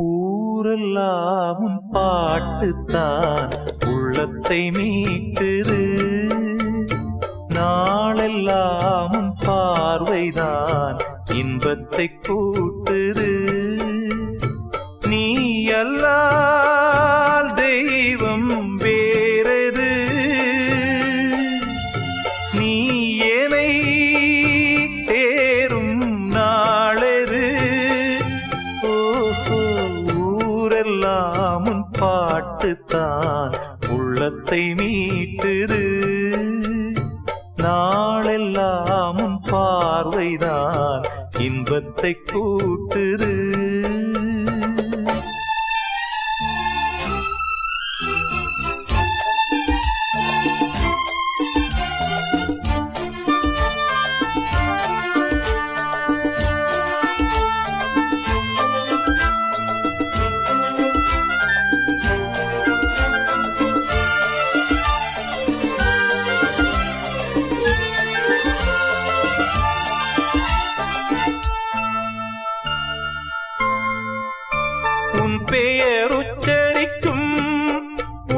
ஊரெல்லாம் உன் பாட்டுத்தான் உள்ளத்தை மீட்டுது. நாளெல்லாம் உன் பார்வைதான் இன்பத்தை கூட்டுது. நீ அல்லால் தெய்வம் வேறது, நீ என்னை சேரும் நாளெது. ஓஹோ, ஊரெல்லாம் உன் பாட்டுத்தான் உள்ளத்தை மீட்டுது. நாளெல்லாம் உன் பார்வைதான் இன்பத்தை கூட்டுது. உன் பெயர் உச்சரிக்கும்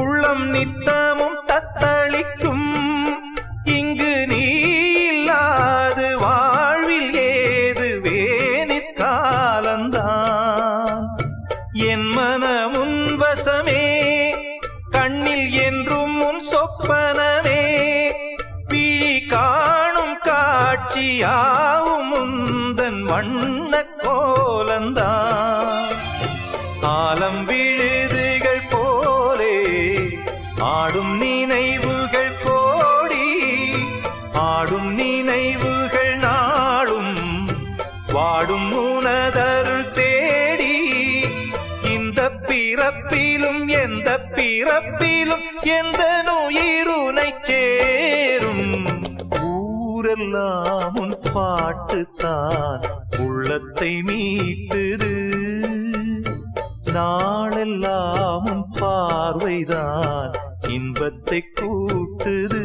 உள்ளம் நித்தமும் தத்தளிக்கும். இங்கு நீ இல்லாது வாழ்வில் ஏது வேணிக்காலந்தான். என் மனமுன் வசமே, கண்ணில் என்றும் உன் சொப்பனமே. விழி காணும் காட்சியாவும் உந்தன் வண்ண கோலந்தான். ஆலம் விழுதுகள் போலே ஆடும் நினைவுகள் கோடி, ஆடும் நினைவுகள் நாளும் வாடும் உனதருள் தேடி. இந்த பிறப்பிலும் எந்த பிறப்பிலும் எந்த நோயிருனை சேரும். ஊரெல்லாம் உன் பாட்டுத்தான் உள்ளத்தை மீட்டுது. நாளெல்லாம் உன் பார்வைதான் இன்பத்தை கூட்டுது.